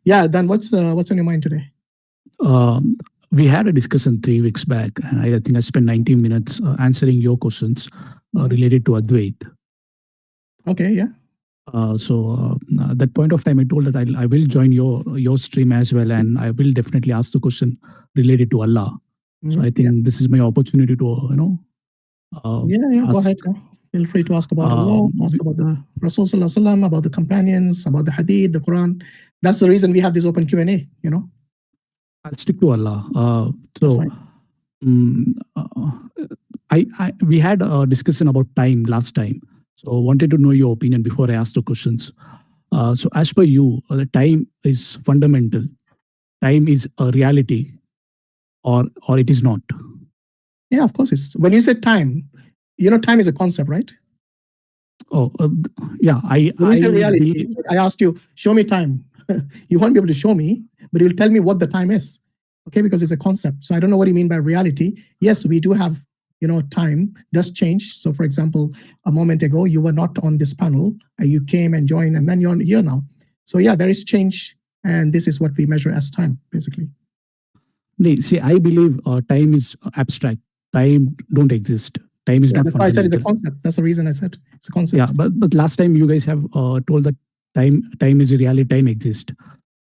Yeah, Dan, what's on your mind today? Um, we had a discussion 3 weeks back, and I think I spent 90 minutes answering your questions related to Advait. Okay, yeah. At that point of time, I told that I will join your stream as well, and I will definitely ask the question related to Allah. So I Yeah. think this is my opportunity to Yeah, go ask. ahead. Feel free to ask about Allah, ask about the Rasul Sallallahu Alaihi Wasallam, about the companions, about the Hadith, the Quran. That's the reason we have this open Q&A, I'll stick to Allah. That's fine. We had a discussion about time last time. So I wanted to know your opinion before I ask the questions. So as per you, the time is fundamental. Time is a reality, or it is not. Yeah, of course. It's when you say time, time is a concept, right? Oh, yeah. When you say reality, I asked you, show me time. You won't be able to show me, but you'll tell me what the time is. Okay, because it's a concept. So I don't know what you mean by reality. Yes, we do have, time does change. So for example, a moment ago, you were not on this panel. You came and joined, and then you're here now. So yeah, there is change. And this is what we measure as time, basically. See, I believe time is abstract. Time don't exist. Time is not. That's why I said it's a concept. That's the reason I said it's a concept. Yeah, but last time you guys have told that time is a reality. Time exists.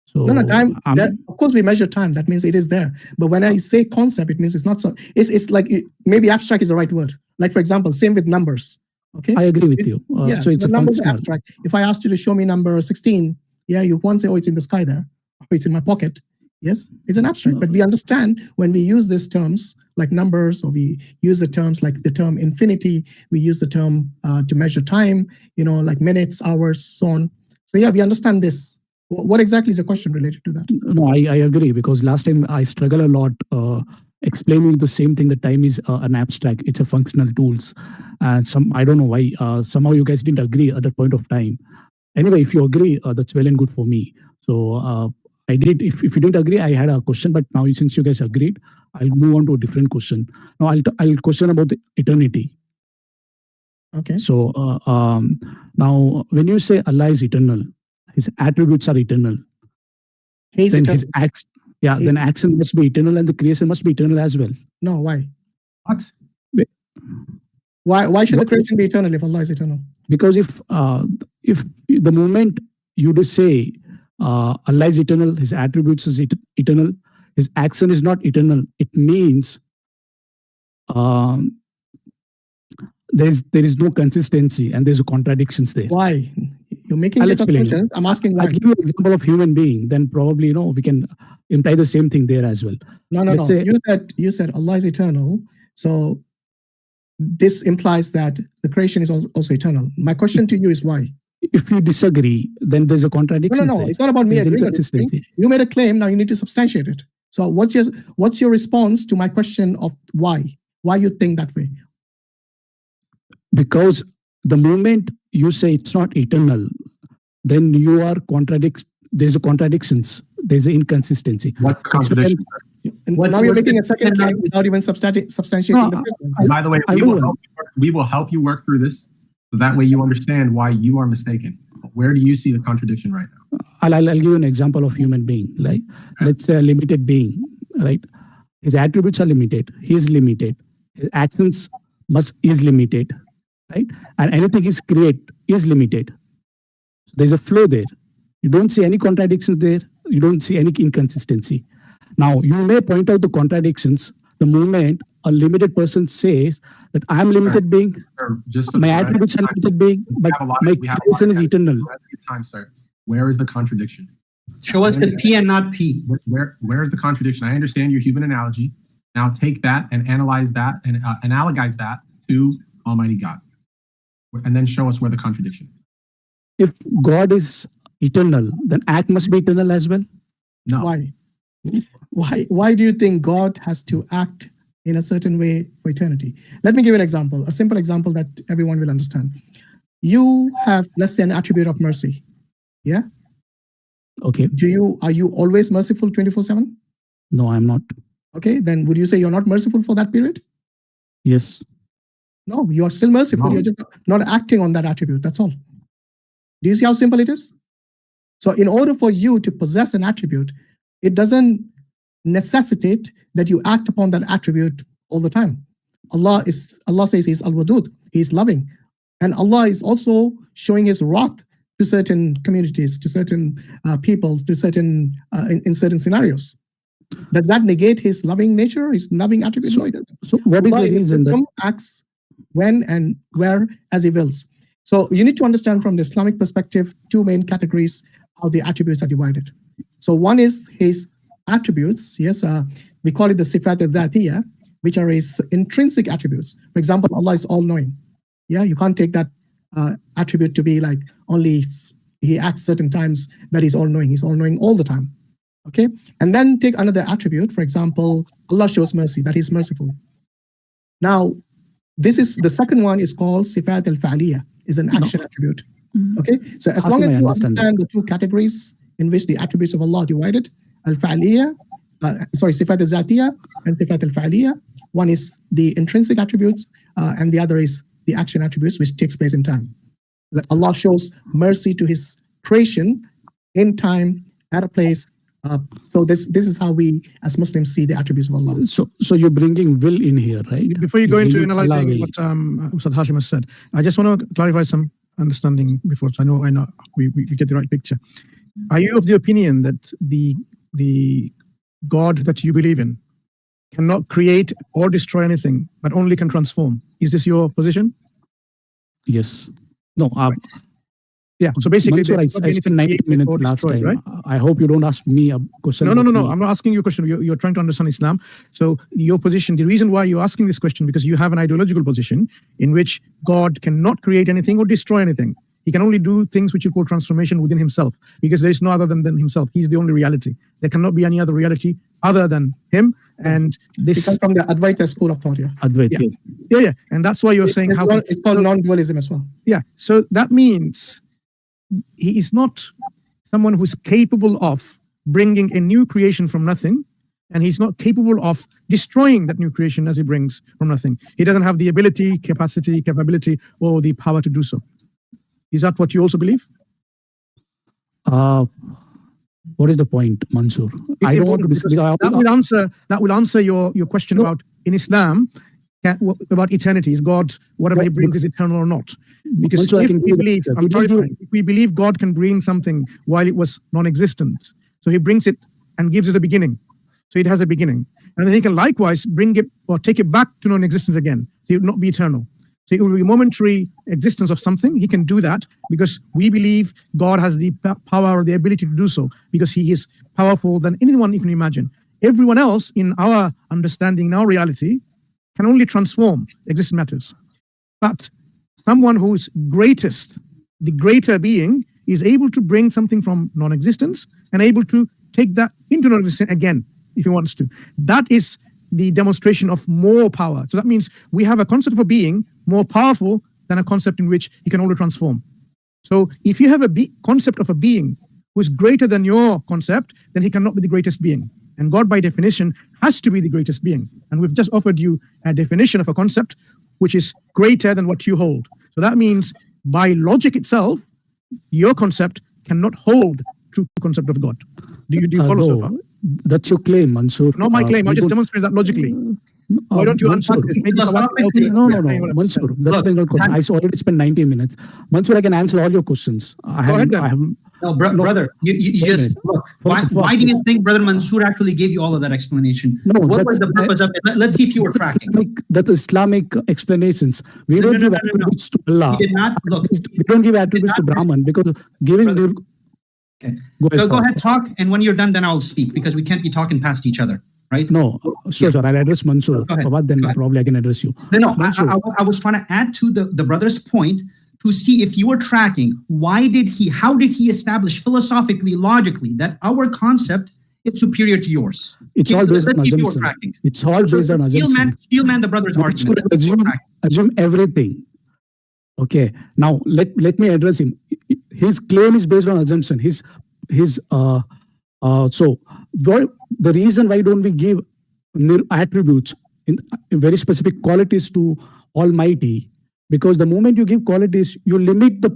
So no, time. Of course, we measure time. That means it is there. But when I say concept, it means it's not so. It's like maybe abstract is the right word. Like for example, same with numbers. Okay, I agree with you. Yeah, so it's the numbers are abstract. If I asked you to show me number 16, yeah, you won't say, oh, it's in the sky there, or it's in my pocket. Yes, it's an abstract, but we understand when we use these terms like numbers, or we use the terms like the term infinity, we use the term to measure time, like minutes, hours, so on. So yeah, we understand this. What exactly is the question related to that? No, I agree, because last time I struggle a lot explaining the same thing. The time is an abstract. It's a functional tools, and I don't know why somehow you guys didn't agree at that point of time. Anyway, if you agree, that's well and good for me. So I did. If you didn't agree, I had a question, but now since you guys agreed, I'll move on to a different question. Now I'll question about the eternity. Okay. So now when you say Allah is eternal, His attributes are eternal. Then His acts, then action must be eternal, and the creation must be eternal as well. No, why? What? Why should the creation be eternal if Allah is eternal? Because if the moment you just say Allah is eternal, His attributes is eternal, His action is not eternal, it means there is no consistency and there's contradictions there. Why? You're making this assumption. I'm asking why. I'll give you an example of human being, then probably we can imply the same thing there as well. No. You said Allah is eternal, so this implies that the creation is also eternal. My question to you is why? If you disagree, then there's a contradiction. No. It's not about me agreeing. You made a claim. Now you need to substantiate it. So what's your response to my question of why? Why you think that way? Because the moment you say it's not eternal, then you are there's a contradictions. There's an inconsistency. What's the contradiction? Now you're making a second claim without even substantiating the question. By the way, we will help you work through this, so that way you understand why you are mistaken. Where do you see the contradiction right now? I'll give you an example of human being. Like, let's say a limited being, right? His attributes are limited. He is limited. His actions is limited, right? And anything is create is limited. So there's a flow there. You don't see any contradictions there. You don't see any inconsistency. Now, you may point out the contradictions the moment a limited person says that I am limited being, my attributes are limited being, but my creation is eternal. Time, sir. Where is the contradiction? Show us the P and not P. Where is the contradiction? I understand your human analogy. Now take that and analyze that and analogize that to Almighty God. And then show us where the contradiction is. If God is eternal, then act must be eternal as well? No. Why? Why do you think God has to act in a certain way for eternity? Let me give you an example, a simple example that everyone will understand. You have, let's say, an attribute of mercy. Yeah? Okay. Are you always merciful 24/7? No, I'm not. Okay, then would you say you're not merciful for that period? Yes. No, you are still merciful. No. You're just not acting on that attribute. That's all. Do you see how simple it is? So in order for you to possess an attribute, it doesn't necessitate that you act upon that attribute all the time. Allah says He's Al-Wadud, He's loving. And Allah is also showing His wrath to certain communities, to certain peoples, to certain in certain scenarios. Does that negate His loving nature, His loving attribute? No, it doesn't. So what is the reason that acts when and where as He wills? So you need to understand from the Islamic perspective two main categories how the attributes are divided. So one is His attributes. Yes, we call it the sifat al-dhatiyya, which are His intrinsic attributes. For example, Allah is all-knowing. Yeah, you can't take that attribute to be like only He acts certain times that He's all-knowing. He's all-knowing all the time. Okay, and then take another attribute. For example, Allah shows mercy, that He's merciful. Now, this is the second one is called sifat al-fa'liyya, is an action attribute. Okay, so as long as you understand the two categories in which the attributes of Allah are divided, al-fa'liyya, sifat al-zatiyya and sifat al-fa'liyya. One is the intrinsic attributes, and the other is the action attributes, which takes place in time. That Allah shows mercy to His creation in time, at a place. So this is how we as Muslims see the attributes of Allah. So you're bringing will in here, right? Before you go into bringing Allah analyzing will. what Ustad Hashim has said, I just want to clarify some understanding before, so I know we get the right picture. Are you of the opinion that the God that you believe in cannot create or destroy anything, but only can transform? Is this your position? Yes. No. Yeah. So basically, Mansoor, I spent 90 minutes last time. right? I hope you don't ask me a question. No. about me. I'm not asking you a question. You're trying to understand Islam. So your position, the reason why you're asking this question, because you have an ideological position in which God cannot create anything or destroy anything. He can only do things which you call transformation within Himself, because there is no other than Himself. He's the only reality. There cannot be any other reality other than Him. And this Because from the Advaita school of thought, yeah. Advaita, Yeah. yes. yeah. And that's why you're saying how It's called non-dualism as well. Yeah. So that means He is not someone who's capable of bringing a new creation from nothing, and He's not capable of destroying that new creation as He brings from nothing. He doesn't have the ability, capability, or the power to do so. Is that what you also believe? What is the point, Mansoor? I don't want to discuss. That will answer your question about in Islam about eternity. Is God, whatever He brings, is eternal or not? Because Mansoor, if we believe God can bring something while it was non-existent, so He brings it and gives it a beginning, so it has a beginning, and then He can likewise bring it or take it back to non-existence again, so it will not be eternal. So it will be a momentary existence of something. He can do that because we believe God has the power or the ability to do so, because He is powerful than anyone you can imagine. Everyone else in our understanding, in our reality, can only transform existing matters. But someone who is greatest, the greater being, is able to bring something from non-existence and able to take that into non-existence again, if He wants to. That is the demonstration of more power. So that means we have a concept of a being more powerful than a concept in which He can only transform. So if you have a concept of a being who is greater than your concept, then He cannot be the greatest being. And God, by definition, has to be the greatest being. And we've just offered you a definition of a concept which is greater than what you hold. So that means by logic itself, your concept cannot hold true concept of God. Do you follow so far? That's your claim, Mansoor. Not my claim. I just demonstrate that logically. Why don't you unpack this? Maybe someone else can No. explain what I'm Mansoor, saying. that's not question. I already spent 90 minutes. Mansoor, I can answer all your questions. Go ahead then. No, brother, you just look. Why do you think Brother Mansoor actually gave you all of that explanation? No, what was the purpose of it? Let's see if you were tracking. That's Islamic explanations. We don't give attributes to Allah. He did not look. We don't give attributes to Brahman, because giving. Okay. Go ahead, talk, and when you're done, then I'll speak, because we can't be talking past each other, right? No, sure. I'll address Mansoor. Go ahead. Then probably I can address you. No. I was trying to add to the brother's point to see if you were tracking. How did he establish philosophically, logically, that our concept is superior to yours? It's all based on assumption. It's all based on assumption. Steelman, the brother's argument. Assume everything. Okay. Now let me address him. His claim is based on assumption. So the reason why don't we give attributes in very specific qualities to Almighty? Because the moment you give qualities, you limit the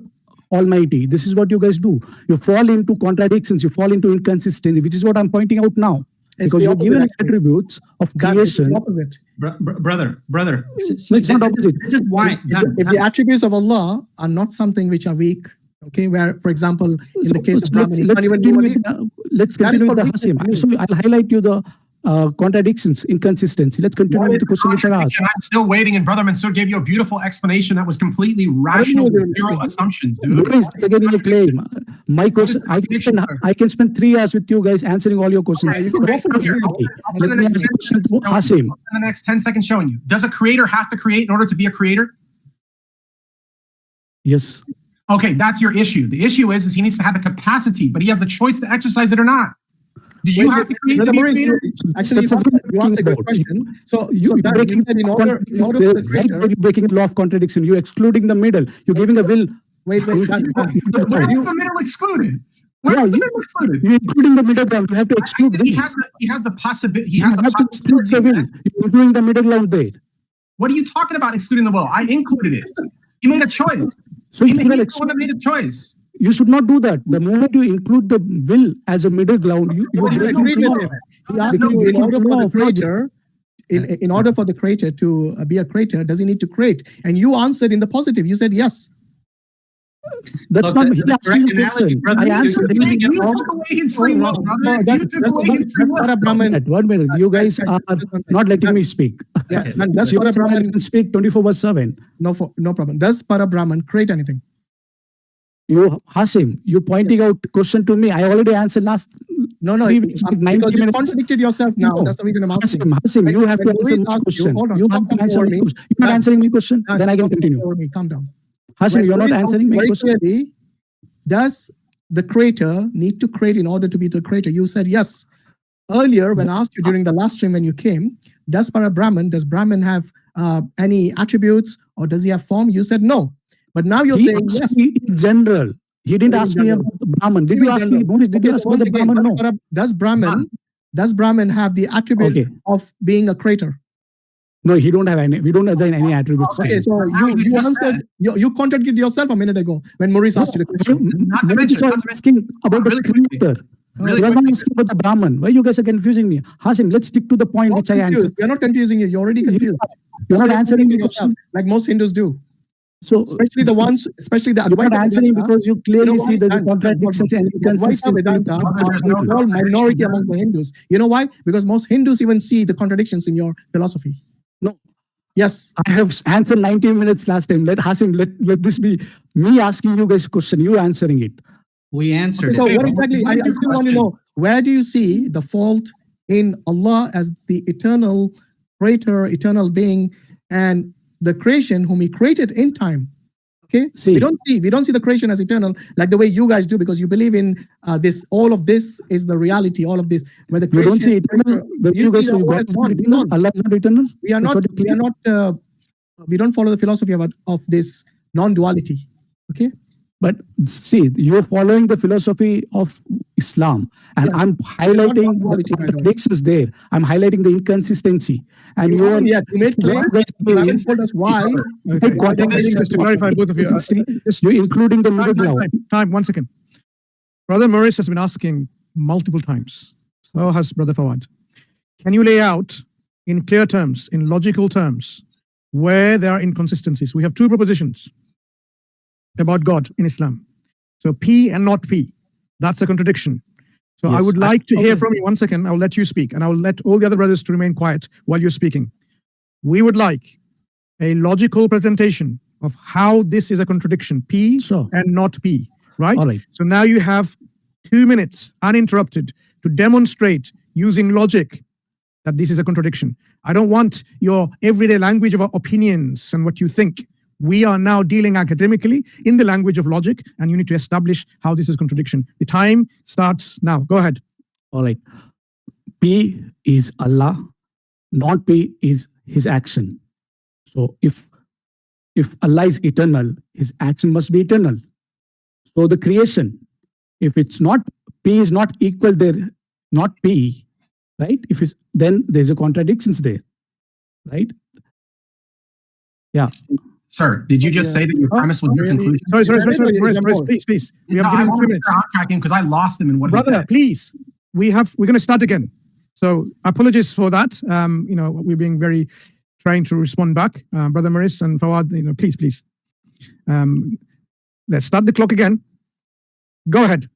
Almighty. This is what you guys do. You fall into contradictions, you fall into inconsistency, which is what I'm pointing out now. It's Because the you're opposite, given actually. attributes of That is the creation. opposite. Brother. See, It's not opposite. this is why. If the attributes of Allah are not something which are weak, okay, where, for example, in the case of Brahman, he can't even do a leaf. Let's That is continue with the called Hasim. weakness. So I'll highlight you the contradictions, inconsistency. Let's continue with the question which I asked. I'm still waiting, and Brother Mansour gave you a beautiful explanation that was completely rational, with zero assumptions, dude. Notice, that's again your claim. My question, I can spend 3 hours with you guys answering all your questions. Yeah, you can go for it. Let me ask the question to Hasim. In the next 10 seconds showing you. Does a creator have to create in order to be a creator? Yes. Okay, that's your issue. The issue is he needs to have the capacity, but he has the choice to exercise it or not. Do you have to create to be a creator? Actually, you asked a good question. So that means that in order for the creator, You're breaking the law of contradiction. You're excluding the middle. You're giving a will. wait, Where is the middle excluded? Where is the middle excluded? You're including the middle ground. You have to exclude He will. has the possibility. He You has have the to exclude the will. possibility. You're including the middle ground there. What are you talking about excluding the will? I included it. He made a choice. So He's you the should one not that made a choice. You should not do that. The moment you include the will as a middle ground, you you are agreed breaking with the him. law. He asked Because you, in breaking order the for law the of logic. creator, in order for the creator to be a creator, does he need to create? And you answered in the positive. You said yes. That's Look, not the he asked correct you the analogy, question. brother, I you- answered you- it. You took away his free will, No, brother. that's You took away his free will. what a Brahman. 1 minute. You guys are not letting me speak. Yeah, and that's You what a guys Brahman. can speak 24/7. No problem. Does para Brahman create anything? You, Hasim, you pointing out question to me. I already answered last No, 3 weeks, 90 because you minutes. contradicted yourself now. No. That's the reason I'm asking. Hasim, you have to When answer Maurice my asked you, question. hold on, You stop have to talking answer over my me. question. You're not Done. answering my question, then I can Stop talking continue. over me. Calm down. Hasim, When you're not Maurice asked answering my very question. clearly, does the creator need to create in order to be the creator? You said yes. Earlier, when I asked you during the last stream when you came, does Brahman have any attributes or does he have form? You said no. But now you're He saying asked yes. me in general. He didn't In ask me general. about the Brahman. Did In you ask me, general. Maurice, did you Okay, ask so about once the again, Brahman? No. does Brahman have the attribute Okay. of being a creator? No, he don't have any. We don't assign any attributes. to Okay, him. so you answered, you contradicted yourself a minute ago when Maurice asked you the question. Not to Maurice mention- is not to asking about the Really quickly. creator. Really You are not quickly. asking about the Brahman. Why you guys are confusing me? Hasim, let's stick to the point Not which I confused. answered. We're not confusing you. You're already confused. You're That's not why answering the contradicting yourself, question. like most Hindus do. So Especially the you're not answering Advaita because you clearly why? see there's a Dan, contradictions and Advaita inconsistencies. Vedanta Brother, there's are no a small contradiction minority there. among the Hindus. You know why? Because most Hindus even see the contradictions in your philosophy. No. Yes. I have answered 90 minutes last time. Let Hasim, let this be me asking you guys a question, you answering it. We answered So it. what exactly? I still want to know, where do you see the fault in Allah as the eternal creator, eternal being, and the creation whom He created in time? Okay, See. we don't see the creation as eternal like the way you guys do, because you believe in this. All of this is the reality. All of this, where the You creation, don't see eternal. you You guys see the you Allah God as is one. not eternal. Allah is not eternal. We are That's not. what you We are claim. not. We don't follow the philosophy of this non-duality. Okay. But see, you're following the philosophy of Islam, and Yes. I'm highlighting duality, the by the way. contradictions there. I'm highlighting the inconsistency, and You you're haven't yet. You made claims. You haven't told us why. Okay. contradicting Just to clarify, both of you, You're including the middle ground. time, 1 second. Brother Maurice has been asking multiple times. So has Brother Fawad. Can you lay out in clear terms, in logical terms, where there are inconsistencies? We have two propositions about God in Islam. So P and not P. That's a contradiction. So I Yes, would like to hear okay. from you. 1 second. I'll let you speak, and I'll let all the other brothers to remain quiet while you're speaking. We would like a logical presentation of how this is a contradiction, P Sure. and not P, right? All right. So now you have 2 minutes uninterrupted to demonstrate using logic that this is a contradiction. I don't want your everyday language of opinions and what you think. We are now dealing academically in the language of logic, and you need to establish how this is contradiction. The time starts now. Go ahead. All right. P is Allah, not P is His action. So if Allah is eternal, His action must be eternal. So the creation, if it's not, P is not equal there, not P, right? Then there's a contradictions there, right? Yeah. Sir, did you just say that your premise was your really? conclusion? Sorry, Is that it, or you Maurice, jump please, please. We No, have I given want 2 to minutes. backtrack him because I lost him in what he Brother, said. please. We're going to start again. So apologies for that. We're being very trying to respond back. Brother Maurice and Fawad, please. Let's start the clock again. Go ahead.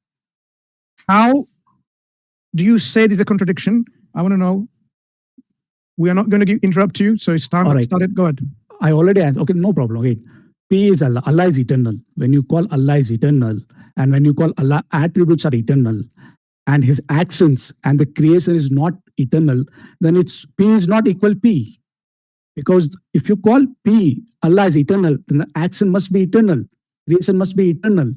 How do you say there's a contradiction? I want to know. We are not going to interrupt you. So it's time All to right. start it. Go ahead. I already answered. Okay, no problem. Okay. P is Allah. Allah is eternal. When you call Allah is eternal, and when you call Allah attributes are eternal, and his actions and the creation is not eternal, then it's P is not equal P. Because if you call P, Allah is eternal, then the action must be eternal. Creation must be eternal.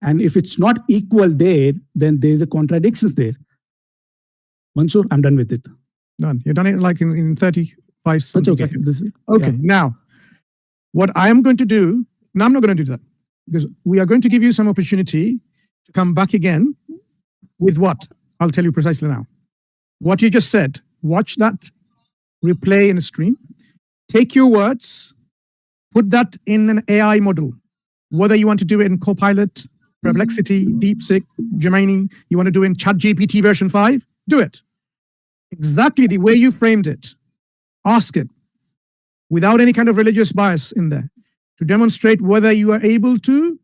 And if it's not equal there, then there's a contradiction there. Mansoor, I'm done with it. Done. You've done it like in 35 That's something okay. seconds. Okay, now, what I am going to do, now I'm not going to do that, because we are going to give you some opportunity to come back again with what? I'll tell you precisely now. What you just said, watch that replay in a stream, take your words, put that in an AI model, whether you want to do it in Copilot, Perplexity, DeepSeek, Gemini, you want to do it in ChatGPT version 5, do it. Exactly the way you framed it. Ask it without any kind of religious bias in there to demonstrate whether you are able to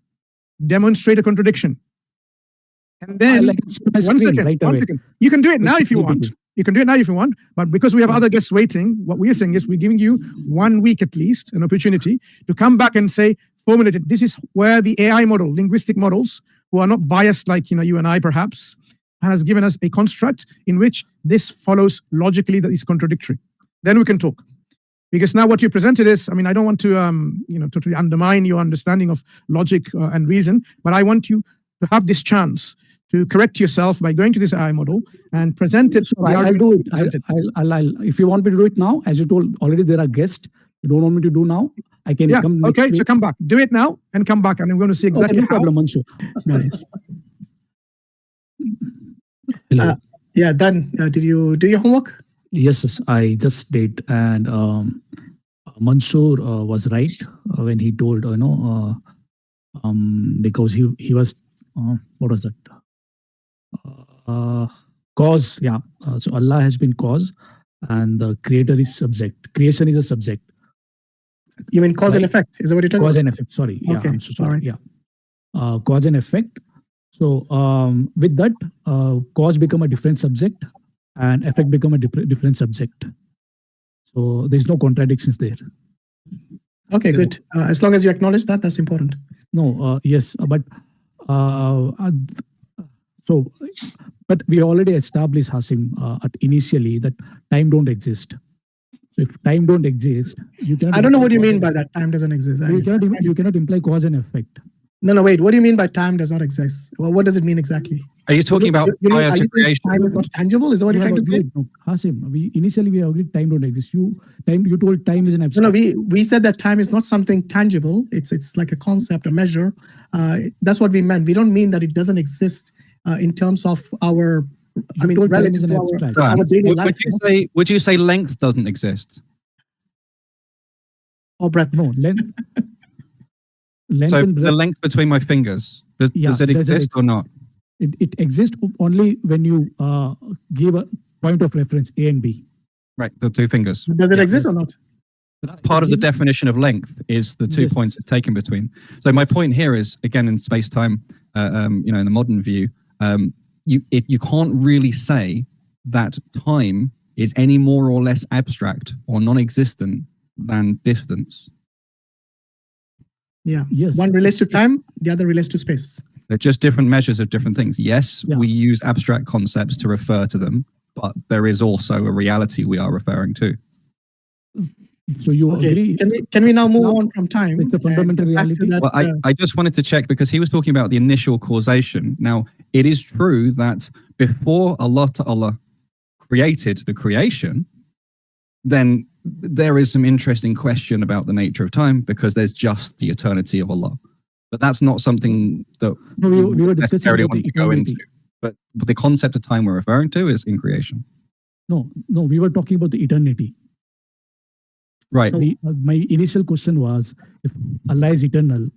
demonstrate a contradiction. And then, one second. You can do it now if you want. You can do it now if you want, but because we have other guests waiting, what we are saying is we're giving you 1 week at least, an opportunity to come back and say, formulate it. This is where the AI model, linguistic models, who are not biased like you and I perhaps, has given us a construct in which this follows logically that is contradictory. Then we can talk. Because now what you presented is, I don't want to totally undermine your understanding of logic and reason, but I want you to have this chance to correct yourself by going to this AI model and present it. So I'll do it. I'll if you want me to do it now, as you told already, there are guests. You don't want me to do now? I can come. Okay, so come back. Do it now and come back, and I'm going to see exactly no problem, Mansoor. Nice. Hello. Yeah, done. Did you do your homework? Yes, I just did, and Mansoor was right when he told because he was what was that? Cause, yeah. So Allah has been cause, and the creator is subject. Creation is a subject. You mean cause and effect? Is that what you're talking Cause about? and effect. Sorry. Yeah, Okay, I'm so sorry. alright. Yeah. Cause and effect. So with that, cause become a different subject, and effect become a different subject. So there's no contradictions there. Okay, good. As long as you acknowledge that, that's important. No, yes, but but we already established, Hasim, initially that time don't exist. So if time don't exist, you cannot. I don't know what you mean by that. Time doesn't exist. You cannot imply cause and effect. No, wait. What do you mean by time does not exist? Well, what does it mean exactly? Are you talking about prior are to you saying creation? time is not tangible? Is that what you're trying to say? No, Hasim, we agreed time don't exist. You told time is an abstract. No, we said that time is not something tangible. It's like a concept, a measure. That's what we meant. We don't mean that it doesn't exist in terms of our. Relative to our daily life. Would you say length doesn't exist? Or breadth? No, length. So and the breadth, length between my fingers, does it exist or not? it exists only when you give a point of reference A and B. Right, the 2 fingers. Does it exist or not? That's part of the definition of length is the 2 Yes. points it's taken between. So my point here is, again, in space-time, in the modern view, you can't really say that time is any more or less abstract or non-existent than distance. Yeah. Yes. One relates to time, the other relates to space. They're just different measures of different things. Yes, Yeah. we use abstract concepts to refer to them, but there is also a reality we are referring to. So you Okay. agree? Can we now move on from time? It's a fundamental and back to reality. that, Well, I just wanted to check because he was talking about the initial causation. Now, it is true that before Allah created the creation, then there is some interesting question about the nature of time because there's just the eternity of Allah. But that's not something that No, we were discussing necessarily about want the to go eternity. into. But the concept of time we're referring to is in creation. No, we were talking about the eternity. Right. So- My initial question was, if Allah is eternal,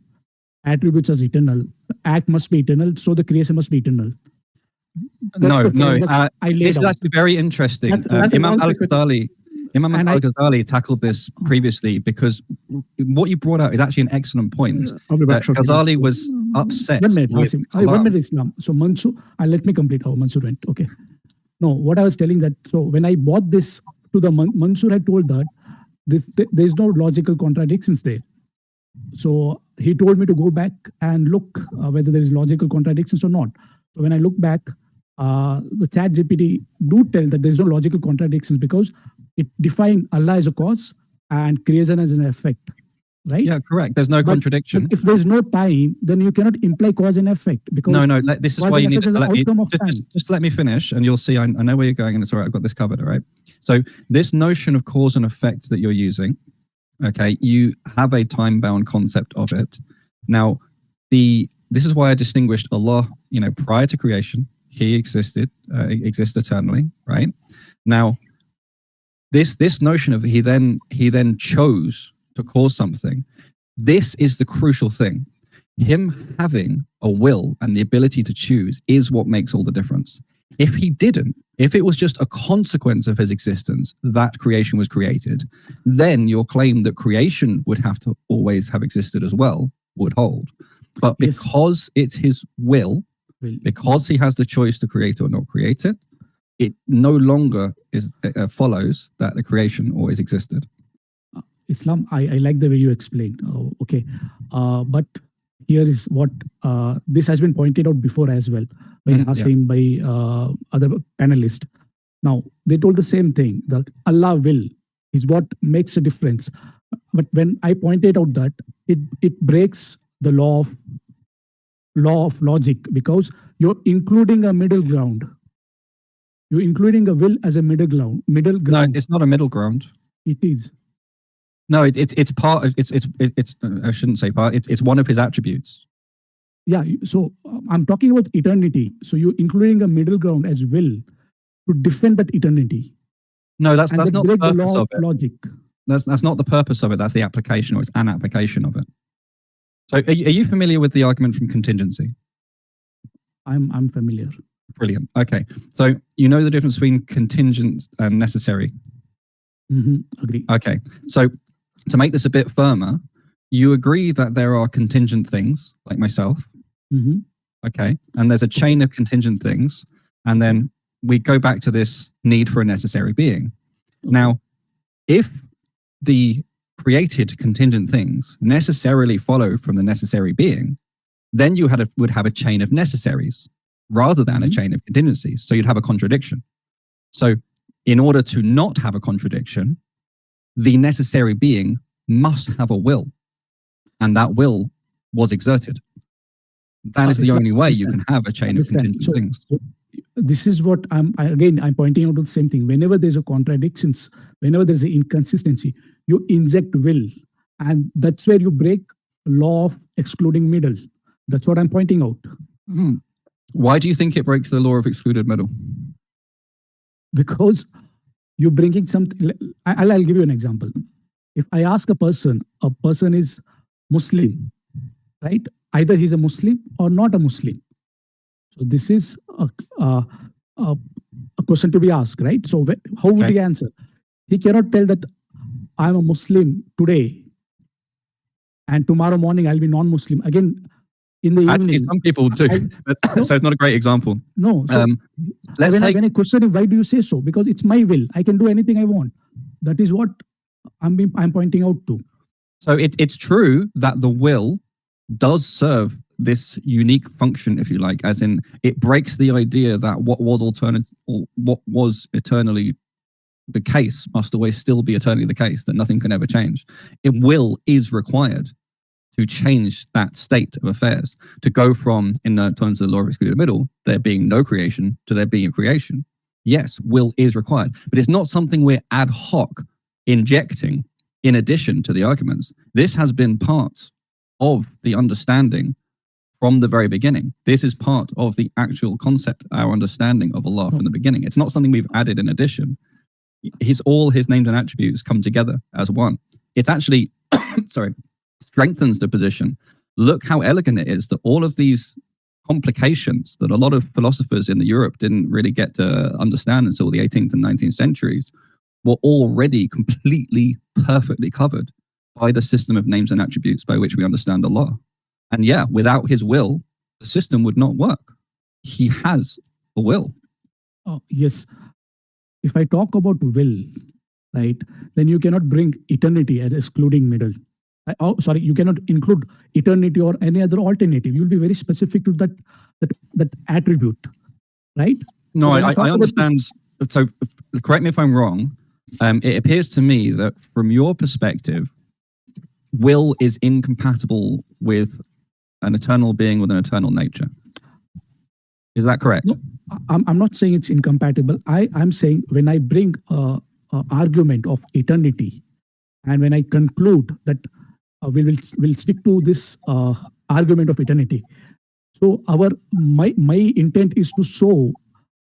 attributes are eternal, act must be eternal, so the creation must be eternal. No, That's the no. framework I laid This is out. actually very interesting. That's a Imam non-sequitur. And I- Al-Ghazali tackled this previously because what you brought out is actually an excellent point. I'll be back That shortly. Ghazali was upset. 1 minute, with Hasim. Allah. 1 minute, Islam. So Mansur, let me complete how Mansur went. Okay. No, what I was telling that, so when I bought this to the Mansur had told that there is no logical contradictions there. So he told me to go back and look whether there is logical contradictions or not. So when I look back, the chat GPT do tell that there's no logical contradictions because it defined Allah as a cause and creation as an effect, right? Yeah, correct. There's no But contradiction. if there's no time, then you cannot imply cause and effect because No. This is cause why and you need effect is to an let me outcome of time. just let me finish, and you'll see. I know where you're going, and it's all right. I've got this covered. All right. So this notion of cause and effect that you're using, okay, you have a time-bound concept of it. Now, this is why I distinguished Allah. Prior to creation, He exists eternally, right? Now, this notion of he then chose to cause something. This is the crucial thing. Him having a will and the ability to choose is what makes all the difference. If he didn't, if it was just a consequence of his existence that creation was created, then your claim that creation would have to always have existed as well would hold. But Yes. because it's his will, because he has the choice to create or not create it, it no longer follows that the creation always existed. Islam, I like the way you explained. Okay. But here is what this has been pointed out before as well by Hasim, by other panelists. Now, they told the same thing, that Allah will is what makes a difference. But when I pointed out that it breaks the law of logic because you're including a middle ground. You're including a will as a middle ground. No, it's not a middle ground. It is. No, it's part of it's I shouldn't say part. It's one of his attributes. Yeah. So I'm talking about eternity. So you're including a middle ground as will to defend that eternity. No, that's And not the break the purpose law of it. logic. That's not the purpose of it. That's the application, or it's an application of it. So, are you familiar with the argument from contingency? I'm familiar. Brilliant. Okay, so you know the difference between contingent and necessary. Agree. Okay, so to make this a bit firmer, you agree that there are contingent things like myself. Okay, and there's a chain of contingent things, and then we go back to this need for a necessary being. Now, if the created contingent things necessarily follow from the necessary being, then you would have a chain of necessaries rather than a chain of contingencies. So you'd have a contradiction. So in order to not have a contradiction, the necessary being must have a will, and that will was exerted. That is the only way you can have a chain of contingent things. This is what I'm pointing out to the same thing. Whenever there's a contradictions, whenever there's an inconsistency, you inject will, and that's where you break law of excluding middle. That's what I'm pointing out. Why do you think it breaks the law of excluded middle? Because you're bringing something. I'll give you an example. If I ask a person is Muslim, right? Either he's a Muslim or not a Muslim. So this is a question to be asked, right? So how would he answer? He cannot tell that I'm a Muslim today and tomorrow morning I'll be non-Muslim. Again, in the Actually, evening. some people do. So it's not a great example. No. So when I question him, why do you say so? Because it's my will. I can do anything I want. That is what I'm pointing out to. So it's true that the will does serve this unique function, if you like, as in it breaks the idea that what was eternally the case must always still be eternally the case, that nothing can ever change. Will is required to change that state of affairs, to go from, in terms of the law of excluded middle, there being no creation to there being a creation. Yes, will is required, but it's not something we're ad hoc injecting in addition to the arguments. This has been part of the understanding from the very beginning. This is part of the actual concept, our understanding of Allah from the beginning. It's not something we've added in addition. All his names and attributes come together as one. it actually, sorry, strengthens the position. Look how elegant it is that all of these complications that a lot of philosophers in Europe didn't really get to understand until the 18th and 19th centuries were already completely, perfectly covered by the system of names and attributes by which we understand Allah. And yeah, without his will, the system would not work. He has a will. Yes. If I talk about will, right, then you cannot bring eternity as excluding middle. You cannot include eternity or any other alternative. You'll be very specific to that attribute, right? No, So I understand. So correct me if I'm wrong. It appears to me that from your perspective, will is incompatible with an eternal being with an eternal nature. Is that correct? No, I'm not saying it's incompatible. I'm saying when I bring a argument of eternity, and when I conclude that we'll stick to this argument of eternity. So my intent is to show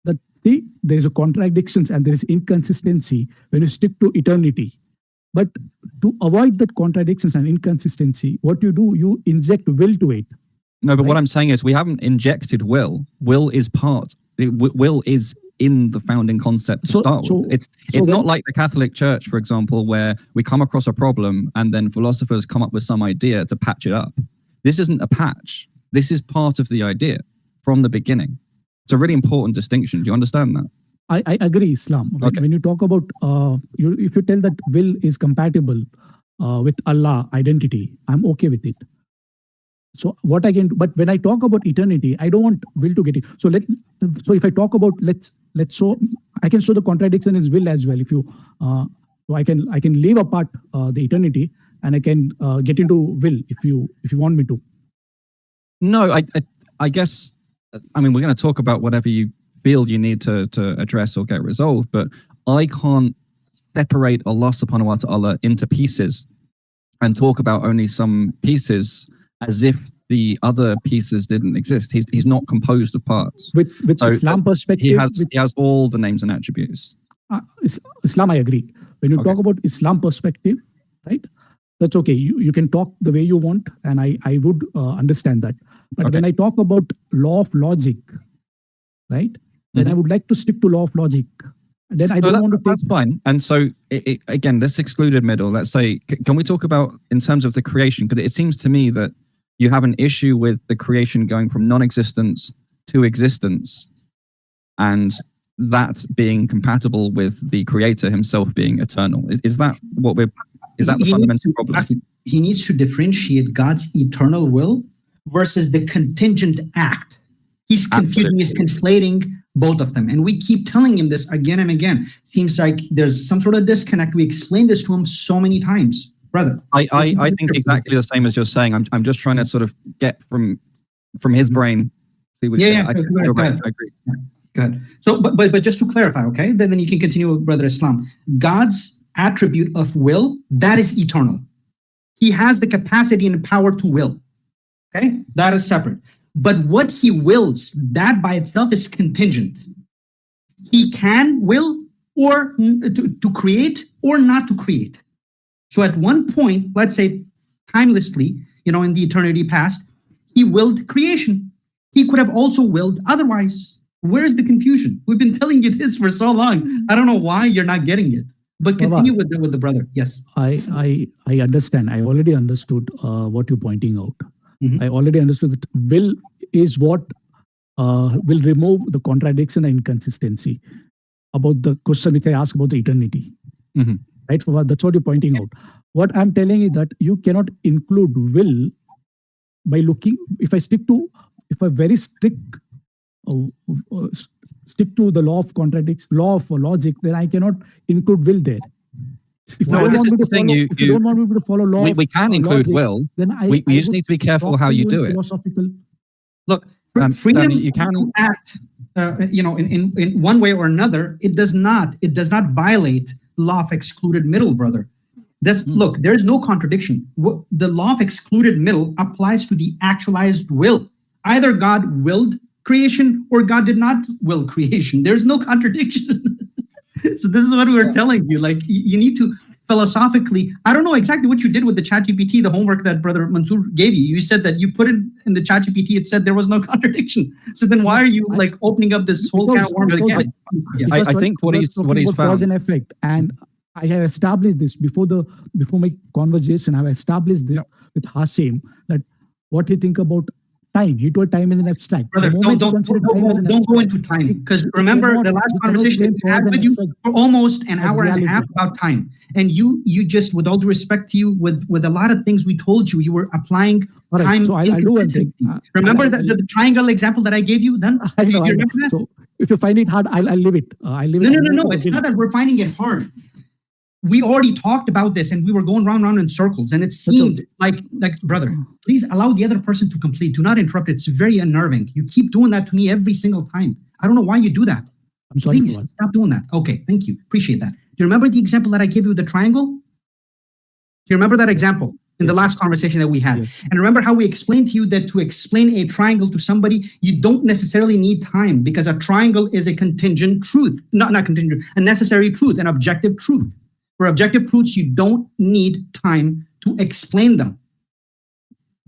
that there is a contradictions and there is inconsistency when you stick to eternity. But to avoid that contradictions and inconsistency, what you do, you inject will to it. No, but right? what I'm saying is we haven't injected will. Will is will is in the founding concept to start with. It's not like the Catholic Church, for example, where we come across a problem and then philosophers come up with some idea to patch it up. This isn't a patch. This is part of the idea from the beginning. It's a really important distinction. Do you understand that? I agree, Islam. Okay. When you talk about, if you tell that will is compatible with Allah identity, I'm okay with it. So what I can do, but when I talk about eternity, I don't want will to get it. So if I talk about let's show, I can show the contradiction is will as well. If you so I can leave apart the eternity and I can get into will if you want me to. No, I guess, I mean, we're going to talk about whatever you feel you need to address or get resolved, but I can't separate Allah subhanahu wa ta'ala into pieces and talk about only some pieces as if the other pieces didn't exist. He's not composed of parts. With Islam perspective, he has all the names and attributes. Islam, I agree. When you talk about Islam perspective, right? That's okay. You can talk the way you want, and I would understand that. But when I talk about law of logic, right? Then I would like to stick to law of logic. Then I don't want to take. That's fine. And so again, this excluded middle. Let's say, can we talk about in terms of the creation? Because it seems to me that you have an issue with the creation going from non-existence to existence, and that being compatible with the creator himself being eternal. Is that what we're? Is that the fundamental problem? He needs to differentiate God's eternal will versus the contingent act. He's confusing, he's conflating both of them. And we keep telling him this again and again. Seems like there's some sort of disconnect. We explained this to him so many times, brother. I think exactly the same as you're saying. I'm just trying to sort of get from his brain. See what I agree. Good. So, but just to clarify, okay, then you can continue with Brother Islam. God's attribute of will, that is eternal. He has the capacity and power to will. Okay, that is separate. But what he wills, that by itself is contingent. He can will or to create or not to create. So at one point, let's say timelessly, in the eternity past, he willed creation. He could have also willed otherwise. Where is the confusion? We've been telling you this for so long. I don't know why you're not getting it. But continue with the brother. Yes. I understand. I already understood what you're pointing out. Mm-hmm. I already understood that will is what will remove the contradiction and inconsistency about the question which I asked about the eternity. Mm-hmm. Right? That's what you're pointing out. What I'm telling is that you cannot include will by looking. If I very strict stick to the law of contradiction, law of logic, then I cannot include will there. If you don't want me to follow law, we can include logic, will. Then we just need to be careful how you do it. Look, freedom you can act, in one way or another. It does not violate law of excluded middle, brother. Look, there is no contradiction. The law of excluded middle applies to the actualized will. Either God willed creation or God did not will creation. There's no contradiction. So this is what we're telling you. Like, you need to philosophically, I don't know exactly what you did with the ChatGPT, the homework that Brother Mansour gave you. You said that you put it in the ChatGPT, it said there was no contradiction. So then why are you like opening up this whole can of worms again? Yeah. I think what he's cause found. and effect, and I have established this before my conversation. I've established this with Hasim, that what he think about time. He told time is an abstract. Brother, don't go into time, because remember the last conversation we had with you for almost an hour and a half about time, and you just, with all due respect to you, with a lot of things we told you, you were applying time inconsistency. Remember the triangle example that I gave you? Then you remember that? So if you find it hard, I'll leave it. No. It's not that we're finding it hard. We already talked about this and we were going round in circles, and it seemed like, brother, please allow the other person to complete. Do not interrupt. It's very unnerving. You keep doing that to me every single time. I don't know why you do that. I'm sorry. Please stop doing that. Okay, thank you. Appreciate that. Do you remember the example that I gave you with the triangle? Do you remember that example in the last conversation that we had? Yes. And remember how we explained to you that to explain a triangle to somebody, you don't necessarily need time, because a triangle is a contingent truth, not contingent, a necessary truth, an objective truth. For objective truths, you don't need time to explain them.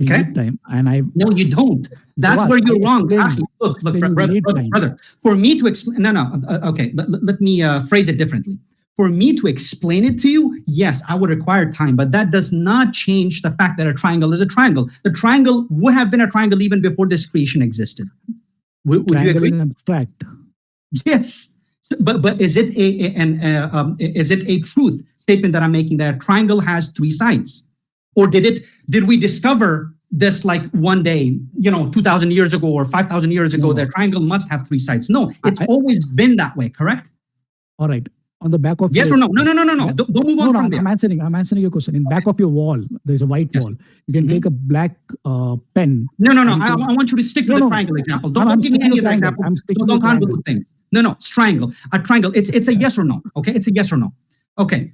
Okay? Time, and no, you don't. That's where you're wrong. Look, brother. For me to explain, okay. Let me phrase it differently. For me to explain it to you, yes, I would require time, but that does not change the fact that a triangle is a triangle. The triangle would have been a triangle even before this creation existed. Would you agree? Is abstract. Yes. But is it a truth statement that I'm making, that a triangle has three sides? Or did we discover this like one day, 2,000 years ago or 5,000 years ago, that triangle must have three sides? No, it's always been that way, correct? All right. On the back of yes or no? No. Don't move on from there. I'm answering your question. In back of your wall, there's a white wall. You can take a black pen. No. I want you to stick to the triangle example. Don't give me any other example. Don't convolute things. No, it's triangle. A triangle. It's a yes or no. Okay, it's a yes or no. Okay.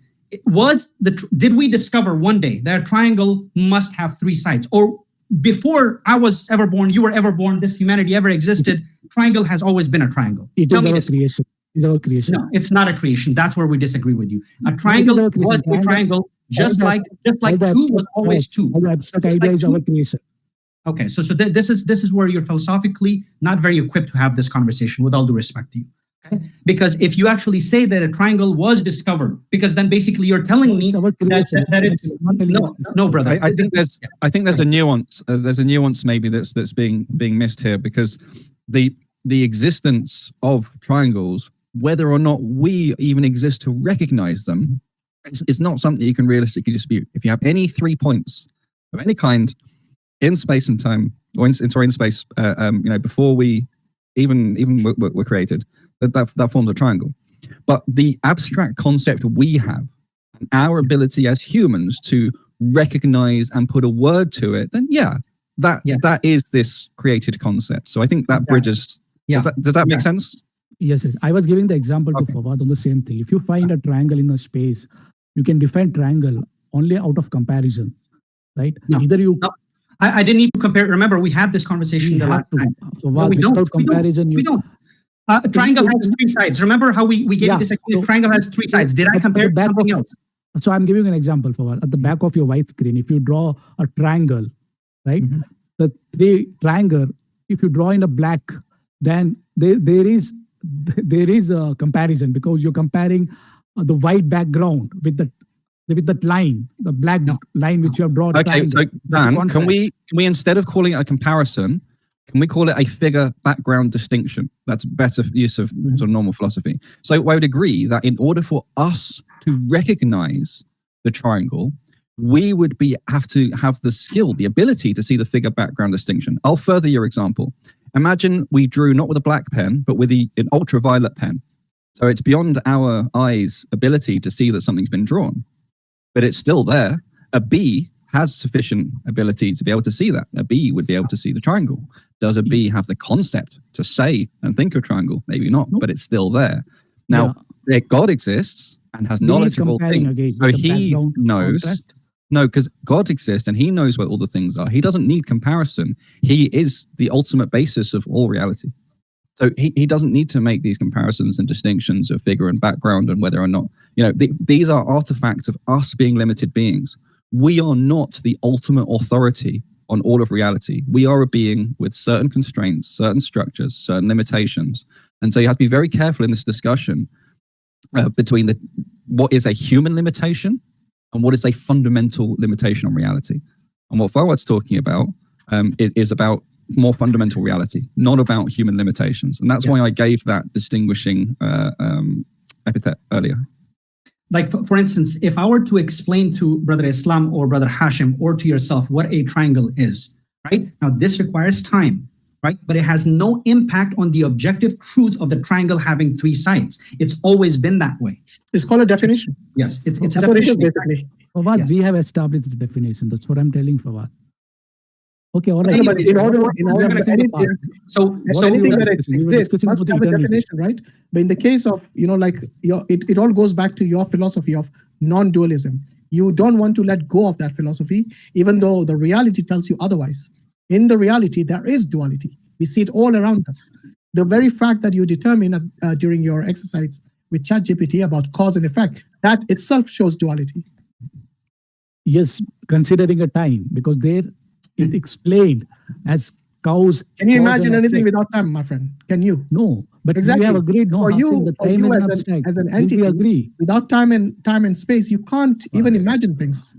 Did we discover one day that a triangle must have three sides? Or before I was ever born, you were ever born, this humanity ever existed, triangle has always been a triangle? Tell me this. Creation. It's our creation. No, it's not a creation. That's where we disagree with you. A triangle was a triangle, just like two was always two. The abstract idea is our creation. Okay, so this is where you're philosophically not very equipped to have this conversation, with all due respect to you. Okay? Because if you actually say that a triangle was discovered, because then basically you're telling me that it's no, brother. I think there's a nuance. There's a nuance maybe that's being missed here, because the existence of triangles, whether or not we even exist to recognize them, it's not something you can realistically dispute. If you have any 3 points of any kind in space and time, or in space, before we even were created, that forms a triangle. But the abstract concept we have, and our ability as humans to recognize and put a word to it, then that is this created concept. So I think that bridges. Yeah. Does that make sense? Yes. I was giving the example to Fawad on the same thing. If you find a triangle in a space, you can define triangle only out of comparison, right? No. Either you. No. I didn't need to compare. Remember, we had this conversation the last time. We don't. A triangle has three sides. Remember how we gave you this? Triangle has three sides. Did I compare something else? So I'm giving you an example, Fawad. At the back of your white screen, if you draw a triangle, right? The triangle, if you draw in a black, then there is a comparison, because you're comparing the white background with that line, the black line which you have drawn. Okay, so Dan, can we instead of calling it a comparison, can we call it a figure background distinction? That's better use of sort of normal philosophy. So I would agree that in order for us to recognize the triangle, we would have to have the skill, the ability to see the figure background distinction. I'll further your example. Imagine we drew not with a black pen, but with an ultraviolet pen. So it's beyond our eyes' ability to see that something's been drawn, but it's still there. A bee has sufficient ability to be able to see that. A bee would be able to see the triangle. Does a bee have the concept to say and think of triangle? Maybe not, but it's still there. Now, God exists and has knowledge of all things. So he knows. No, because God exists and he knows where all the things are. He doesn't need comparison. He is the ultimate basis of all reality. So he doesn't need to make these comparisons and distinctions of figure and background and whether or not, These are artifacts of us being limited beings. We are not the ultimate authority on all of reality. We are a being with certain constraints, certain structures, certain limitations. And so you have to be very careful in this discussion between what is a human limitation and what is a fundamental limitation on reality. And what Fawwad's talking about is about more fundamental reality, not about human limitations. And that's why I gave that distinguishing epithet earlier. Like, for instance, if I were to explain to Brother Islam or Brother Hashim or to yourself what a triangle is, right? Now, this requires time, right? But it has no impact on the objective truth of the triangle having 3 sides. It's always been that way. It's called a definition. Yes, it's a That's what it is, definition. basically. Fawad, Yes. we have established the definition. That's what I'm telling Fawad. Okay, all right. No, but in order anything, So anything that we were exists discussing must about have a eternity. definition, right? But in the case of, it all goes back to your philosophy of non-dualism. You don't want to let go of that philosophy, even though the reality tells you otherwise. In the reality, there is duality. We see it all around us. The very fact that you determine during your exercise with ChatGPT about cause and effect, that itself shows duality. Yes, considering a time, because there it explained as cows. Can you cause imagine and anything effect. without time, my friend? Can you? No, but Exactly. we have agreed. No, For you- Hassan, the for time you is as abstract. an We entity, agree. Without time and space, you can't even imagine things.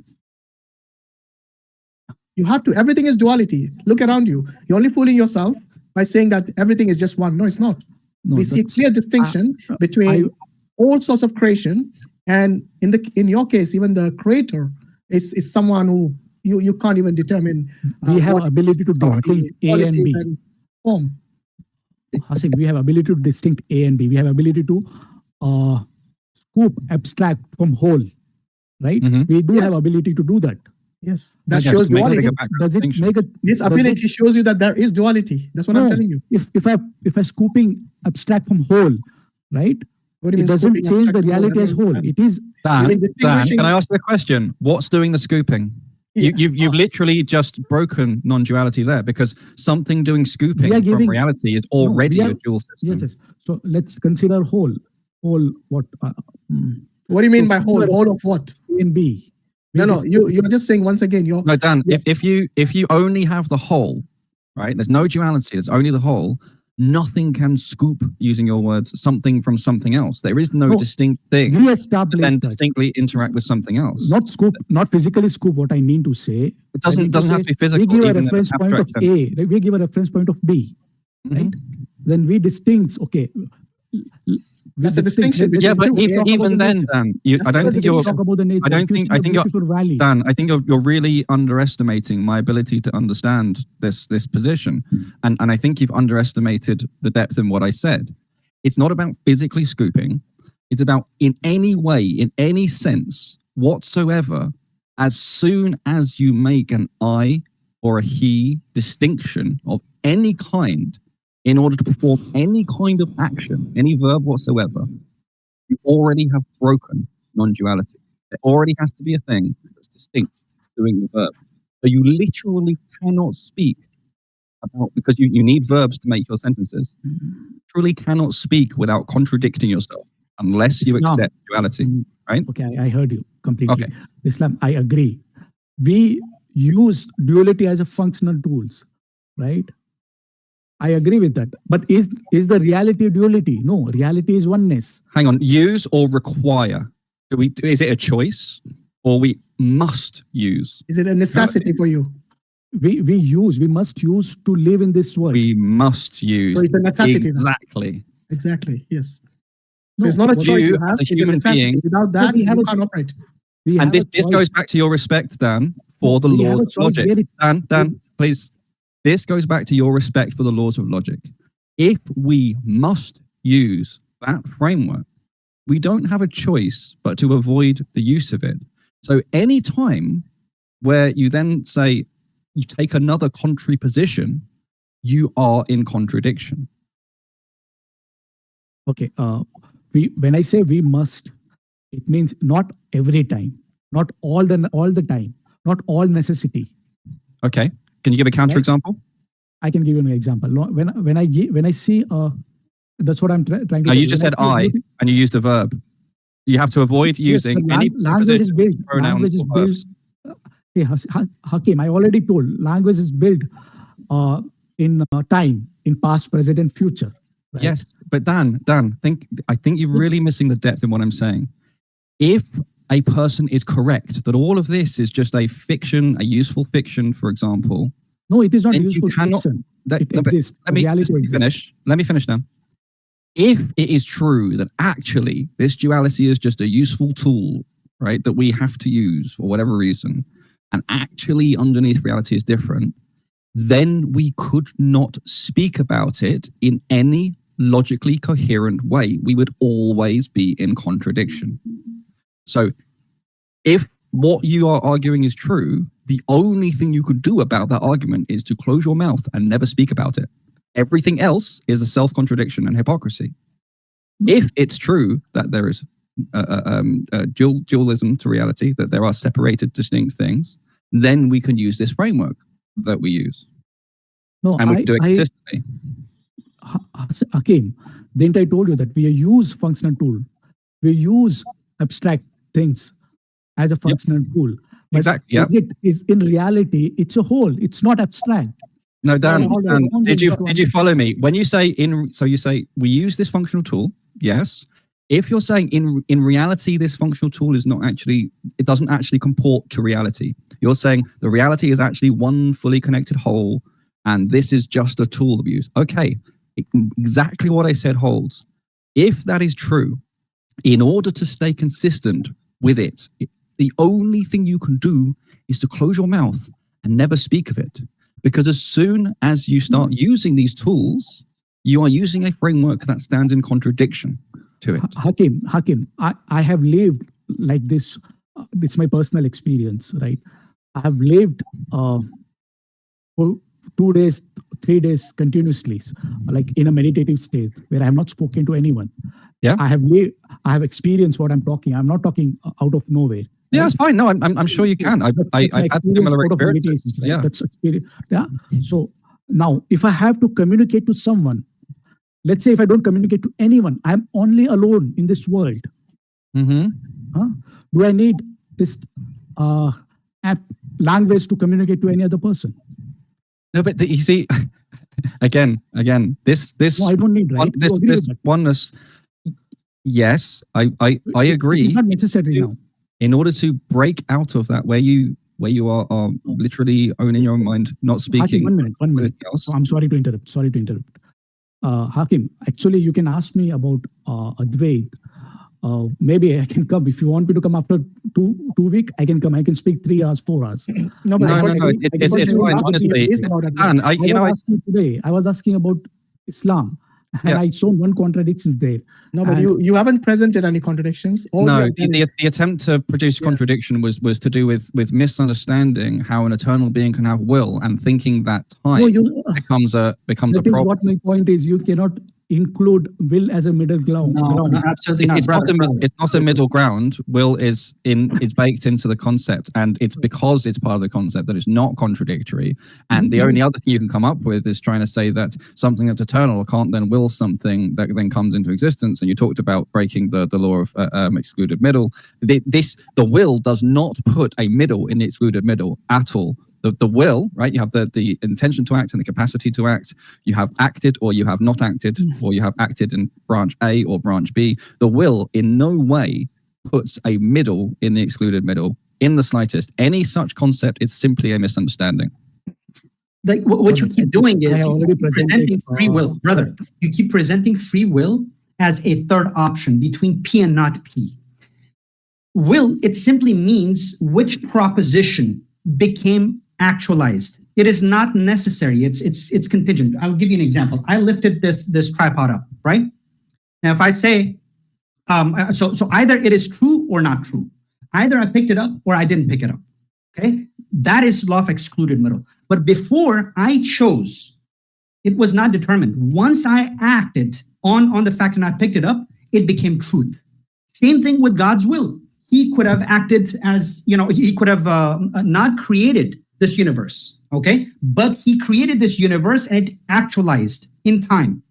You have to. Everything is duality. Look around you. You're only fooling yourself by saying that everything is just one. No, it's not. No, We see a that's- clear distinction between all sorts of creation, and in your case, even the creator is someone who you can't even determine. we have what ability to distinct A and quality B. and form. Hasim, we have ability to distinct A and B. We have ability to scoop abstract from whole, right? Mhm. We do Yes. have ability to do that. Yes, that Okay, shows make duality. a background Does it distinction. make a This does it- ability shows you that there is duality. That's what I'm No. telling you. if I scooping abstract from whole, right? What do you It mean doesn't scooping change the abstract from reality as whole. I It is Dan, mean, distinguishing- can I ask you a question? What's doing the scooping? Yeah. You've literally just broken non-duality there, because something doing scooping We are from giving- reality is No, we already are- a dual system. yes. So let's consider whole. Whole what? What do you mean So by whole? Whole of what? A and B. No. You're just saying once again. No, Dan, Yeah. if you only have the whole, right? There's no duality. There's only the whole. Nothing can scoop, using your words, something from something else. There is no No, distinct thing We to established then that. distinctly interact with something else. Not scoop, not physically scoop. What I mean to say, It I doesn't mean to have say, to be physical. we give a even in an reference point of abstract sense. A. We give a reference point of B. Mhm. Right? Then we distinct. Okay. That's a distinction Let's Yeah, but talk about even the then, nature. Dan, That's I don't the think you're Talk about the nature. I don't If you think- see I a think you're- beautiful valley. Dan, I think you're really underestimating my ability to understand this position, and I think you've underestimated the depth in what I said. It's not about physically scooping. It's about in any way, in any sense whatsoever, as soon as you make an I or a he distinction of any kind in order to perform any kind of action, any verb whatsoever, you already have broken non-duality. There already has to be a thing that's distinct doing the verb. So you literally cannot speak about, because you need verbs to make your sentences, truly cannot speak without contradicting yourself unless you Islam. accept duality. right? Okay, I heard you completely. Okay. Islam, I agree. We use duality as a functional tools, right? I agree with that. But is the reality duality? No, reality is oneness. Hang on, use or require? Is it a choice or we must use? Is it a necessity for you? We must use to live in this world. We must use. So it's a necessity. then. Exactly. Exactly. Yes. So No, it's not a but choice you, you have. as a It's a human necessity. being- Without that, we have you a- can't operate. We And have this a choice. goes back to your respect, Dan, for the We have laws a of choice logic. where it- Dan, please. This goes back to your respect for the laws of logic. If we must use that framework, we don't have a choice but to avoid the use of it. So any time where you then say you take another contrary position, you are in contradiction. Okay. When I say we must, it means not every time, not all the time, not all necessity. Okay. Can you give a counterexample? I can give you an example. No, when I see that's what I'm trying to. No, say. you just When said see I, beauty- and you used a verb. You have to avoid using any language is built. pronouns Language is or built. verbs. Hey, Hakim, I already told. Language is built in time, in past, present, and future. Right? Yes, but Dan, I think you're really missing the depth in what I'm saying. If a person is correct that all of this is just a fiction, a useful fiction, for example, No, it is not then useful you cannot. fiction. That, It no, but exists. Reality exists. Let me finish now. If it is true that actually this duality is just a useful tool, right, that we have to use for whatever reason, and actually underneath reality is different, then we could not speak about it in any logically coherent way. We would always be in contradiction. So if what you are arguing is true, the only thing you could do about that argument is to close your mouth and never speak about it. Everything else is a self-contradiction and hypocrisy. If it's true that there is dualism to reality, that there are separated, distinct things, then we can use this framework that we use. No, And we do it consistently. Hakim, didn't I told you that we use functional tool? We use abstract things as a functional tool. But Exactly. Yeah. is in reality, it's a whole. It's not abstract. No, Dan, Hold on, hold on, did hold on. you follow me? When you say so you say we use this functional tool, yes. If you're saying in reality, this functional tool is not actually, it doesn't actually comport to reality. You're saying the reality is actually one fully connected whole, and this is just a tool that we use. Okay, exactly what I said holds. If that is true, in order to stay consistent with it, the only thing you can do is to close your mouth and never speak of it. Because as soon as you start using these tools, you are using a framework that stands in contradiction to it. Hakim, I have lived like this. It's my personal experience, right? I have lived for 2 days, 3 days continuously, like in a meditative state where I have not spoken to anyone. Yeah. I have experienced what I'm talking. I'm not talking out of nowhere. Yeah, it's fine. No, I'm sure you can. I've had similar experiences. Right? Yeah. That's experience. Yeah. So now, if I have to communicate to someone, let's say if I don't communicate to anyone, I'm only alone in this world. Mm-hmm. Do I need this app language to communicate to any other person? No, but you see, again, this No, I don't need, right? this oneness. Yes, I agree. It's not necessary now. In order to break out of that, where you are literally owning your own mind, not speaking. Hakim, 1 minute. So I'm sorry to interrupt. Hakim, actually, you can ask me about Advait. Maybe I can come. If you want me to come after two weeks, I can come. I can speak 3 hours, 4 hours. No. It's fine. Honestly, I was asking about Islam. And I saw one contradiction there. No, but you haven't presented any contradictions. The attempt to produce contradiction was to do with misunderstanding how an eternal being can have will and thinking that time becomes a problem. What my point is. You cannot include will as a middle ground. No, absolutely not. It's not a middle ground. Will is baked into the concept, and it's because it's part of the concept that it's not contradictory. And the only other thing you can come up with is trying to say that something that's eternal can't then will something that then comes into existence. And you talked about breaking the law of excluded middle. The will does not put a middle in the excluded middle at all. The will, right? You have the intention to act and the capacity to act. You have acted or you have not acted, or you have acted in branch A or branch B. The will in no way puts a middle in the excluded middle in the slightest. Any such concept is simply a misunderstanding. Like what you keep doing is you keep presenting free will, brother. You keep presenting free will as a third option between P and not P. Will, it simply means which proposition became actualized. It is not necessary. It's contingent. I'll give you an example. I lifted this tripod up, right? Now, if I say, so either it is true or not true. Either I picked it up or I didn't pick it up. Okay, that is law of excluded middle. But before I chose, it was not determined. Once I acted on the fact that I picked it up, it became truth. Same thing with God's will. He could have acted as, he could have not created this universe, okay? But he created this universe and it actualized in time.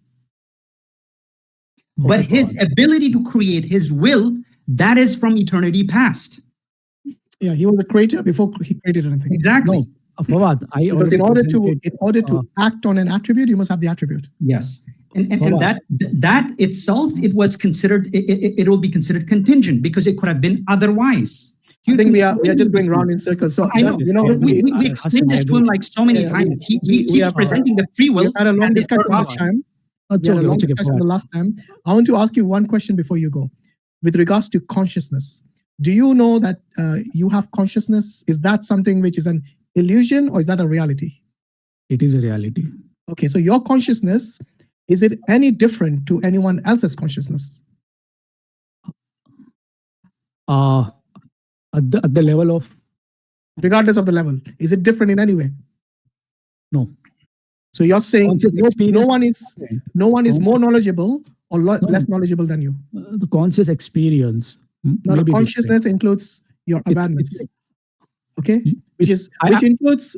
But his ability to create, his will, that is from eternity past. Yeah, he was a creator before he created anything. Exactly. No, Fawad, I Because in already order to presented, act on an attribute, you must have the attribute. Yes. And Fawad. that itself, it was considered, it will be considered contingent because it could have been otherwise. I think we are just going round in circles. So I know. you know, We explained this to him like so many Yeah, times. He we keeps have, presenting the free will. we've had a long as the discussion eternal this option. time. That's We had a okay, long that's okay, discussion the Fawad. last time. I want to ask you one question before you go. With regards to consciousness, do you know that you have consciousness? Is that something which is an illusion or is that a reality? It is a reality. Okay, so your consciousness, is it any different to anyone else's consciousness? At the level of Regardless of the level, is it different in any way? no. So you're saying Conscious no experience- one is more knowledgeable or No. less knowledgeable than you. The conscious experience. No, may be consciousness includes your different. awareness. Okay, You- which includes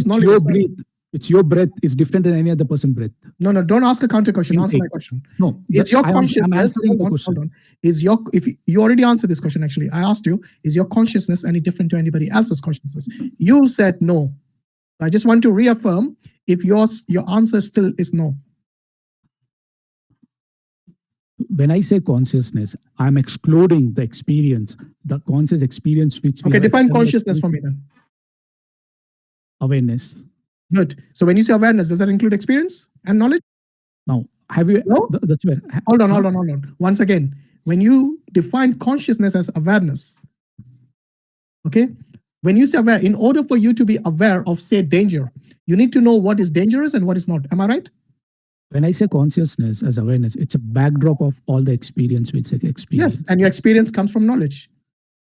It's knowledge. your as well. breath. It's your breath is different than any other person's breath. No, don't ask a counter question. You Answer take- my question. No, Is your I'm consciousness? answering the question. Hold on. Is your if you already answered this question? Actually, I asked you: is your consciousness any different to anybody else's consciousness? You said no. I just want to reaffirm if your answer still is no. When I say consciousness, I'm excluding the experience, the conscious experience which we Okay, have define established consciousness for me then. awareness. Good. So when you say awareness, does that include experience and knowledge? Now, have you? No? That's where. Hold on. Once again, when you define consciousness as awareness, okay, when you say aware, in order for you to be aware of, say, danger, you need to know what is dangerous and what is not. Am I right? When I say consciousness as awareness, it's a backdrop of all the experience which I experience. Yes. And your experience comes from knowledge.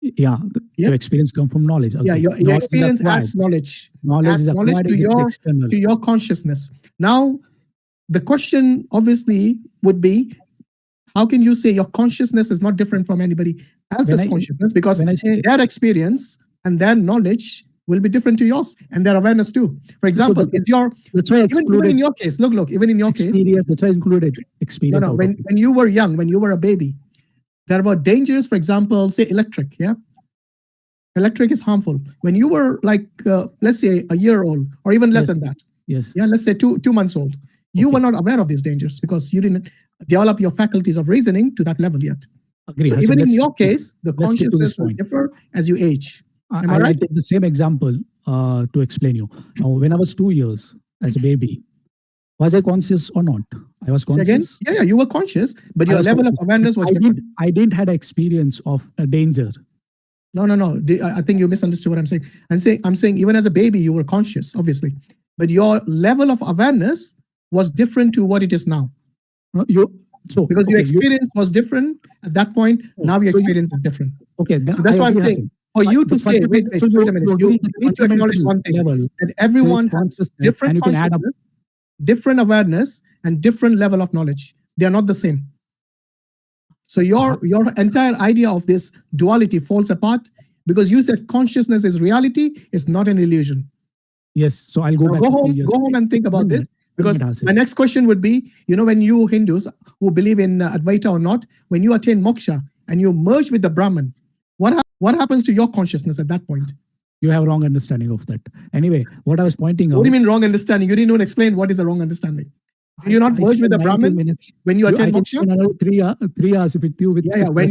Yeah, Yes. your experience comes from knowledge. Yeah, Okay. your Knowledge is experience acquired. adds knowledge. Knowledge adds is knowledge acquired to and it's your- external. To your consciousness. Now, the question obviously would be, how can you say your consciousness is not different from anybody else's When I- consciousness? Because When I say their experience and their knowledge will be different to yours and their awareness too. For example, the- is your that's why I even excluded in your case, look, even in your case, experience. That's why I included experience. no, out of when it. you were young, when you were a baby, there were dangers. For example, say electric. Yeah, electric is harmful. When you were like, let's say, a year old or even less Yes. than that. Yes. Yeah, let's say two months old. You Okay. were not aware of these dangers because you didn't develop your faculties of reasoning to that level yet. Agree. So Hassan, even in let's your stick to- case, the let's stick to this consciousness will point. differ as you age. Am I I'll right? take the same example to explain you. Now, when I was 2 years as a baby, was I conscious or not? I was Say again? conscious. Yeah, you were conscious, but I your was level of conscious. awareness was different. I didn't had an experience of a danger. No. I think you misunderstood what I'm saying. I'm saying even as a baby, you were conscious, obviously, but your level of awareness was different to what it is now No, because your okay, experience was different at that point. Now your so you- experience is different. okay, then So that's I why I'm agree, saying Hassan. for you But to say, wait a so minute, you you agree that need to acknowledge fundamental one thing level, that everyone has consciousness different and you can add up. consciousness, different awareness, and different level of knowledge. They are not the same. So your entire idea of this duality falls apart because you said consciousness is reality, it's not an illusion. Yes, so I'll go Now back. go to 2 home, years. go home and think about Wait a this minute, because Hassan. my next question would be, when you Hindus who believe in Advaita or not, when you attain moksha and you merge with the Brahman, what happens to your consciousness at that point? You have a wrong understanding of that. Anyway, what I was pointing out. What do you mean wrong understanding? You didn't even explain what is the wrong understanding. Do you not merge with the 90 Brahman minutes. when you I attain can moksha? spend another 3 hours with you. With Yeah. When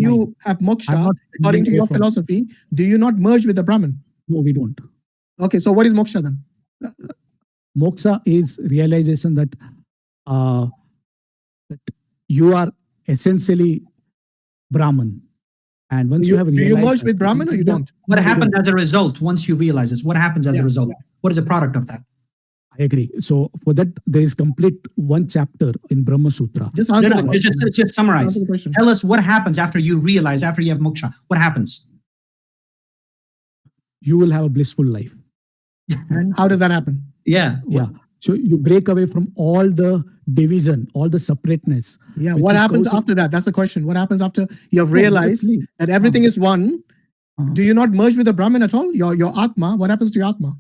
you have I'm moksha, not according to moving your away from- philosophy, do you not merge with the Brahman? No, we don't. Okay, so what is moksha then? Moksha is realization that that you are essentially Brahman, and once you have Do you realized merge that, with Brahman or you don't? What No, we happens don't. as a result once you realize this? What happens as Yeah, a result? What is the product of that? I agree. So for that, there is complete one chapter in Brahma Sutra. Just answer the No, question. just summarize. Answer the question. Tell us what happens after you realize, after you have moksha. What happens? You will have a blissful life. And how does that happen? Yeah. Yeah. So you break away from all the division, all the separateness. Yeah, which what is happens causing- after that? That's the question. What happens after you have No, realized that's me. that everything is one? Uh-huh. Do you not merge with the Brahman at all? Your Atma, what happens to your Atma?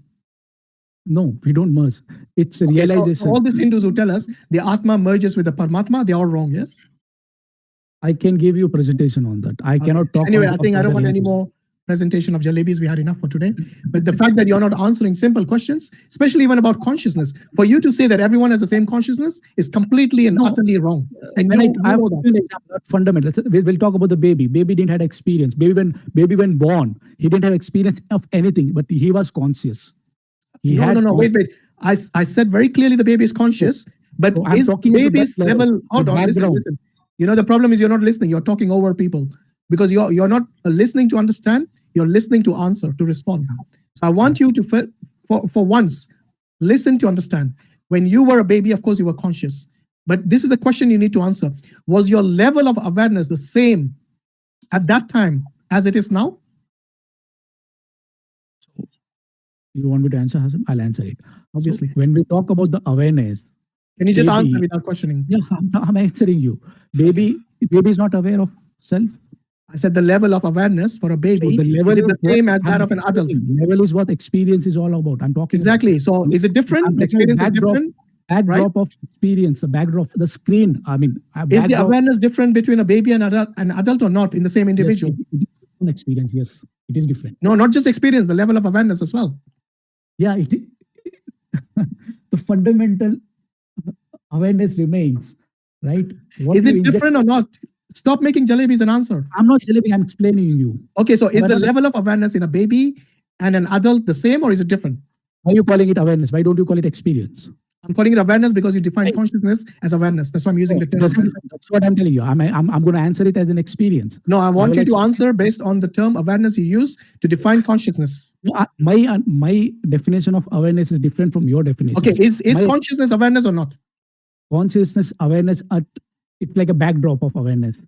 No, we don't merge. It's a Okay, so realization. all these Hindus who tell us the Atma merges with the Paramatma, they're all wrong, yes? I can give you a presentation on that. I cannot talk. Anyway, on I think I don't want any jalebis. more presentation of jalebis. We had enough for today. But the fact that you're not answering simple questions, especially even about consciousness, for you to say that everyone has the same consciousness is completely and No. utterly wrong. And When you I know have that. an example, not fundamental. We'll talk about the baby. Baby didn't have experience. Baby when born, he didn't have experience of anything, but he was conscious. He No, had no, no, wait, conscious- wait. I said very clearly the baby is conscious, but So I'm is talking about baby's that level, level, hold the on, listen, background. listen. You know, the problem is you're not listening. You're talking over people because you're not listening to understand. You're listening to answer, to respond. So I want you to, for once, listen to understand. When you were a baby, of course, you were conscious. But this is the question you need to answer. Was your level of awareness the same at that time as it is now? You want me to answer, Hazem? I'll answer it. Obviously. So when we talk about the awareness, Can you just baby- answer without questioning? yeah, I'm answering you. Baby is not aware of self. I said the level of awareness for a baby So the level is it the what same as I'm that of an adult? explaining. Level is what experience is all about. I'm talking about. Exactly. So is it different? I'm The talking experience is backdrop, different. backdrop of experience, the backdrop, the screen. I mean, Is the backdrop- awareness different between a baby and an adult or not in the same yes, individual? it is an experience. Yes, it is different. No, not just experience, the level of awareness as well. Yeah, the fundamental awareness remains, right? What Is you it inject- different or not? Stop making jalebis an answer. I'm not telling, I'm explaining you. Okay, so is the Awareness- level of awareness in a baby and an adult the same or is it different? Why are you calling it awareness? Why don't you call it experience? I'm calling it awareness because you define Right. consciousness as awareness. That's why I'm using the term. That's what I'm telling you. I'm going to answer it as an experience. No, I want will you to explain- answer based on the term awareness you use to define consciousness. No, my definition of awareness is different from your definition. Okay, is My- consciousness awareness or not? Consciousness, awareness, it's like a backdrop of awareness.